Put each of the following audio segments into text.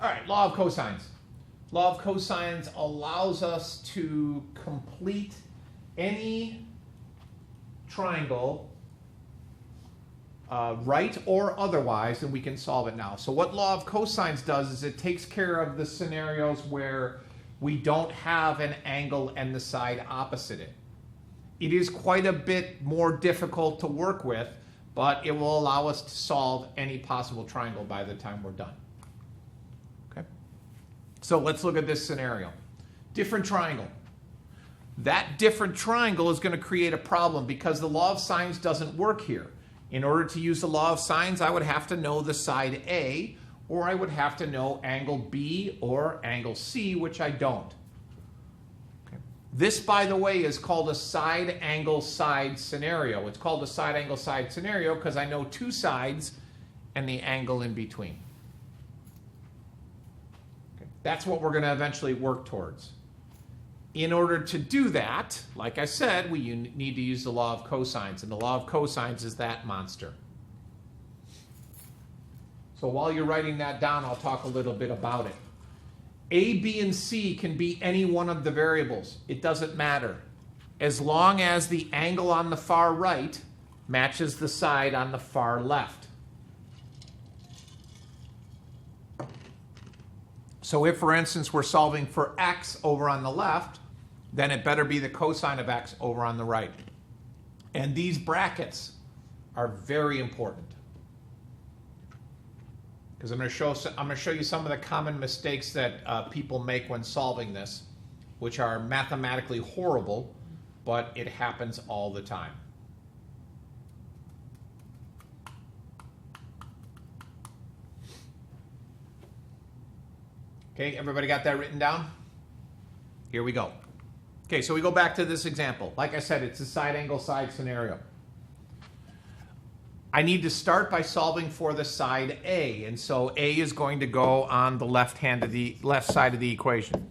All right, law of cosines. Law of cosines allows us to complete any triangle, right or otherwise, and we can solve it now. So what law of cosines does is it takes care of the scenarios where we don't have an angle and the side opposite it. It is quite a bit more difficult to work with, but it will allow us to solve any possible triangle by the time we're done. Okay? So let's look at this scenario. Different triangle. That different triangle is going to create a problem because the law of sines doesn't work here. In order to use the law of sines, I would have to know the side A, or I would have to know angle B or angle C, which I don't. Okay. This, by the way, is called a side angle side scenario. It's called a side angle side scenario because I know two sides and the angle in between. Okay. That's what we're going to eventually work towards. In order to do that, like I said, we need to use the law of cosines, and the law of cosines is that monster. So while you're writing that down, I'll talk a little bit about it. A, B, and C can be any one of the variables. It doesn't matter. As long as the angle on the far right matches the side on the far left. So if, for instance, we're solving for x over on the left, then it better be the cosine of x over on the right. And these brackets are very important. Because I'm going to show you some of the common mistakes that people make when solving this, which are mathematically horrible, but it happens all the time. Okay, everybody got that written down? Here we go. Okay, so we go back to this example. Like I said, it's a side angle side scenario. I need to start by solving for the side A, and so A is going to go on the left side of the equation.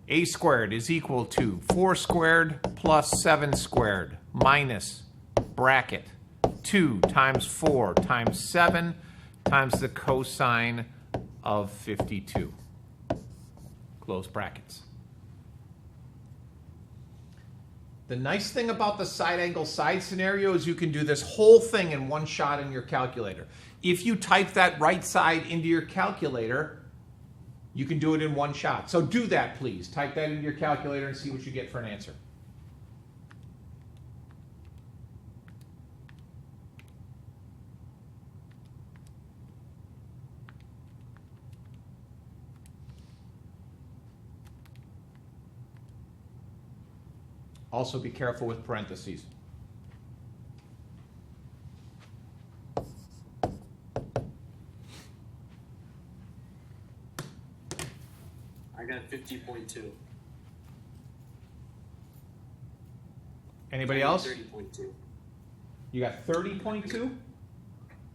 A squared is equal to 4 squared plus 7 squared minus bracket 2 times 4 times 7 times the cosine of 52. Close brackets. The nice thing about the side angle side scenario is you can do this whole thing in one shot in your calculator. If you type that right side into your calculator, you can do it in one shot. So do that, please. Type that into your calculator and see what you get for an answer. Also be careful with parentheses. I got 50.2. Anybody else? 30.2. You got 30.2?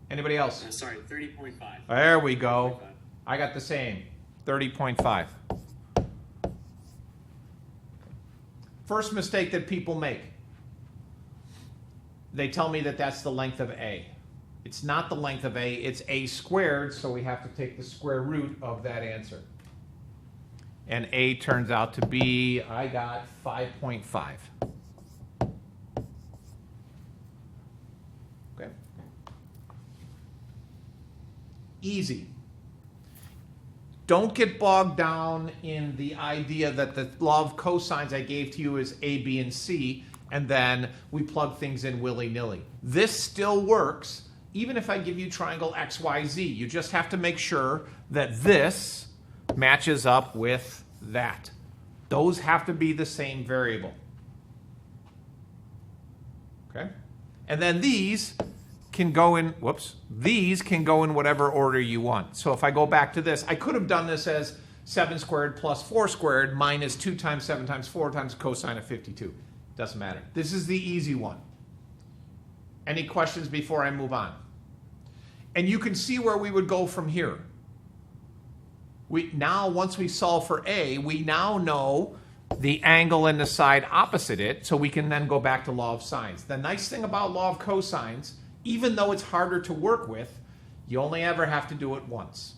Anybody else? Sorry, 30.5. There we go. 30.5. I got the same, 30.5. First mistake that people make. They tell me that that's the length of A. It's not the length of A, it's A squared, so we have to take the square root of that answer. And A turns out to be, I got 5.5. Okay. Easy. Don't get bogged down in the idea that the law of cosines I gave to you is A, B, and C, and then we plug things in willy-nilly. This still works, even if I give you triangle XYZ. You just have to make sure that this matches up with that. Those have to be the same variable. Okay? And then these can go in, these can go in whatever order you want. So if I go back to this, I could have done this as 7 squared plus 4 squared minus 2 times 7 times 4 times cosine of 52. Doesn't matter. This is the easy one. Any questions before I move on? And you can see where we would go from here. Once we solve for A, we now know the angle and the side opposite it, so we can then go back to law of sines. The nice thing about law of cosines, even though it's harder to work with, you only ever have to do it once.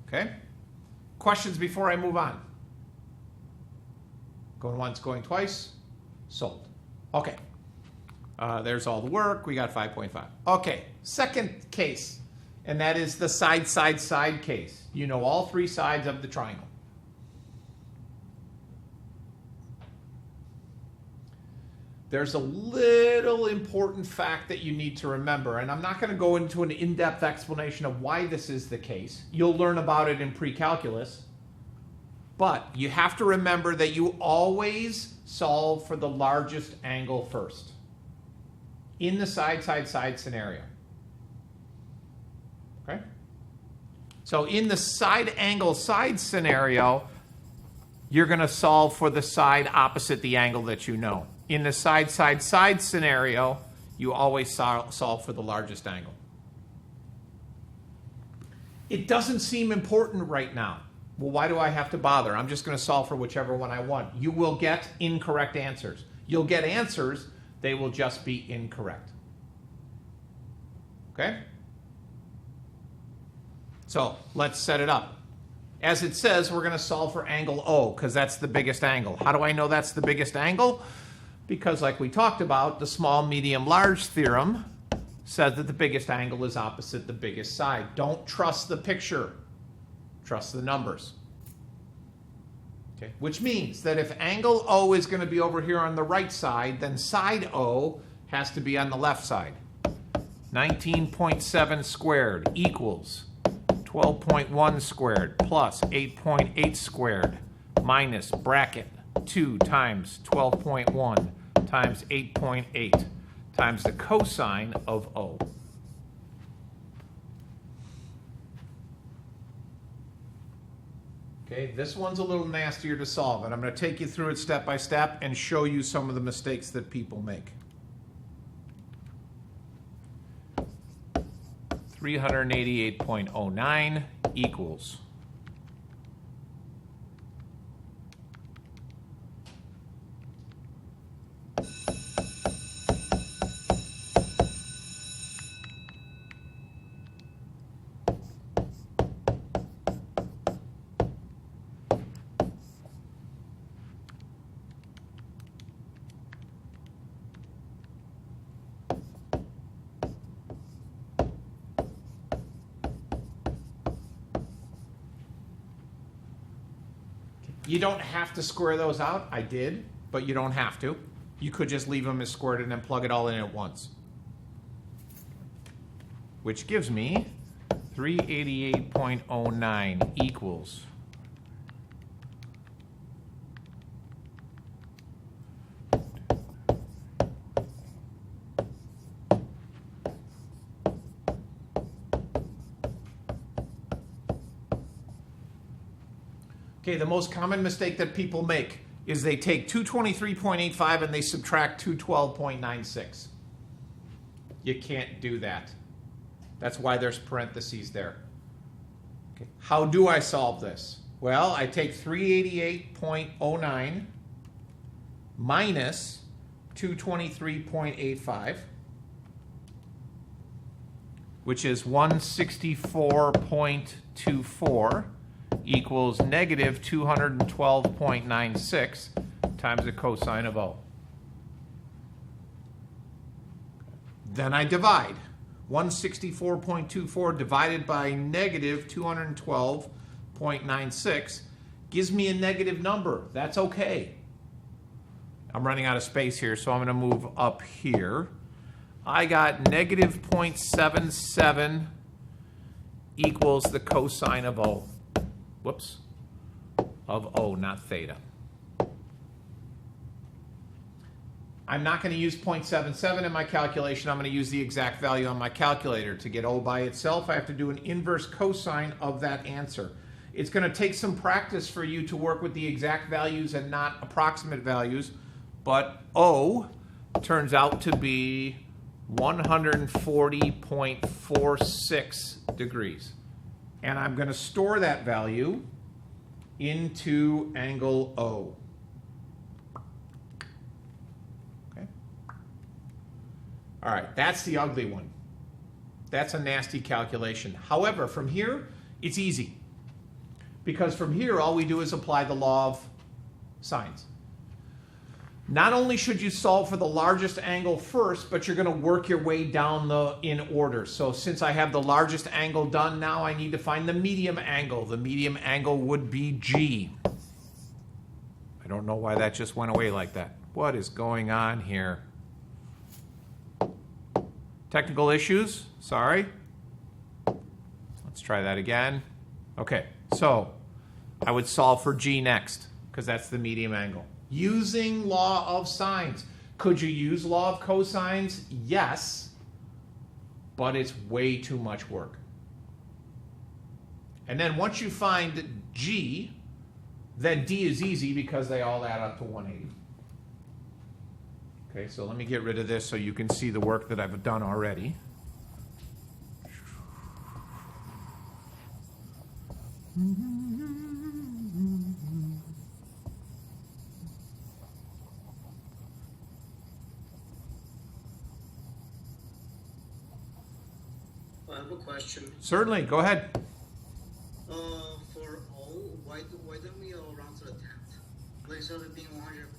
Okay? Questions before I move on? Going once, going twice. Sold. Okay. There's all the work. We got 5.5. Okay, second case, and that is the side, side, side case. You know all three sides of the triangle. There's a little important fact that you need to remember, and I'm not going to go into an in-depth explanation of why this is the case. You'll learn about it in pre-calculus, but you have to remember that you always solve for the largest angle first in the side, side, side scenario. Okay? So in the side angle side scenario, you're going to solve for the side opposite the angle that you know. In the side, side, side scenario, you always solve for the largest angle. It doesn't seem important right now. Well, why do I have to bother? I'm just going to solve for whichever one I want. You will get incorrect answers. You'll get answers, they will just be incorrect. Okay? So let's set it up. As it says, we're going to solve for angle O because that's the biggest angle. How do I know that's the biggest angle? Because like we talked about, the small, medium, large theorem says that the biggest angle is opposite the biggest side. Don't trust the picture. Trust the numbers. Okay. Which means that if angle O is going to be over here on the right side, then side O has to be on the left side. 19.7 squared equals 12.1 squared plus 8.8 squared minus bracket 2 times 12.1 times 8.8 times the cosine of O. Okay, this one's a little nastier to solve, and I'm going to take you through it step by step and show you some of the mistakes that people make. 388.09 equals You don't have to square those out. I did, but you don't have to. You could just leave them as squared and then plug it all in at once. Which gives me 388.09 equals Okay, the most common mistake that people make is they take 223.85 and they subtract 212.96. You can't do that. That's why there's parentheses there. Okay. How do I solve this? Well, I take 388.09 minus 223.85, which is 164.24. equals negative 212.96 times the cosine of O. Then I divide. 164.24 divided by negative 212.96 gives me a negative number. That's okay. I'm running out of space here, so I'm going to move up here. I got negative 0.77 equals the cosine of O. Whoops, of O, not theta. I'm not going to use 0.77 in my calculation. I'm going to use the exact value on my calculator. To get O by itself, I have to do an inverse cosine of that answer. It's going to take some practice for you to work with the exact values and not approximate values, but O turns out to be 140.46 degrees. And I'm going to store that value into angle O. Okay. All right, that's the ugly one. That's a nasty calculation. However, from here, it's easy. because from here all we do is apply the law of sines. Not only should you solve for the largest angle first, but you're going to work your way down in order. So since I have the largest angle done, now I need to find the medium angle. The medium angle would be G. I don't know why that just went away like that. What is going on here? Technical issues? Sorry. Let's try that again. Okay, so I would solve for G next, because that's the medium angle. Using law of sines. Could you use law of cosines? Yes, but it's way too much work. And then once you find G, then D is easy because they all add up to 180. Okay, so let me get rid of this so you can see the work that I've done already. I have a question. Certainly, go ahead. For all, why don't we all round to the 10th? Like, instead of it being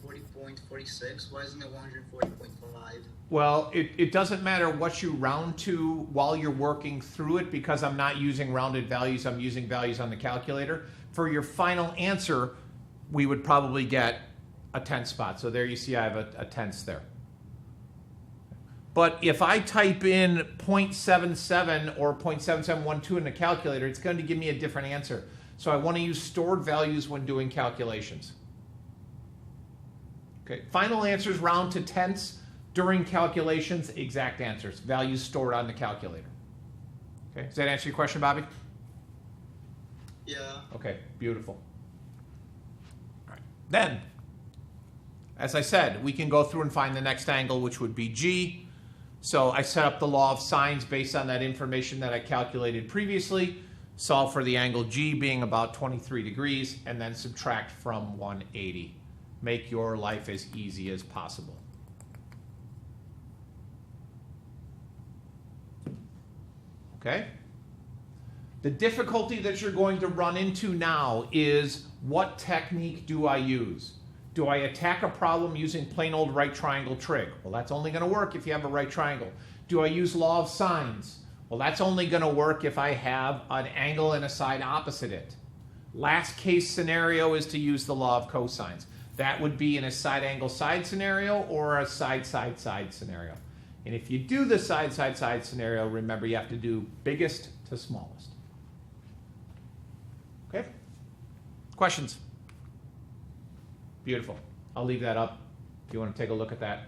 140.46, why isn't it 140.5? Well, it doesn't matter what you round to while you're working through it, because I'm not using rounded values, I'm using values on the calculator. For your final answer, we would probably get a tenth spot. So there you see I have a tenths there. But if I type in 0.77 or 0.7712 in the calculator, it's going to give me a different answer. So I want to use stored values when doing calculations. Okay, final answers round to tenths. During calculations, exact answers. Values stored on the calculator. Okay, does that answer your question, Bobby? Yeah. Okay, beautiful. All right. Then, as I said, we can go through and find the next angle, which would be G. So I set up the law of sines based on that information that I calculated previously, solve for the angle G being about 23 degrees, and then subtract from 180. Make your life as easy as possible. Okay? The difficulty that you're going to run into now is, what technique do I use? Do I attack a problem using plain old right triangle trig? Well, that's only going to work if you have a right triangle. Do I use law of sines? Well, that's only going to work if I have an angle and a side opposite it. Last case scenario is to use the law of cosines. That would be in a side angle side scenario or a side side side scenario. And if you do the side side side scenario, remember you have to do biggest to smallest. Okay? Questions? Beautiful. I'll leave that up if you want to take a look at that.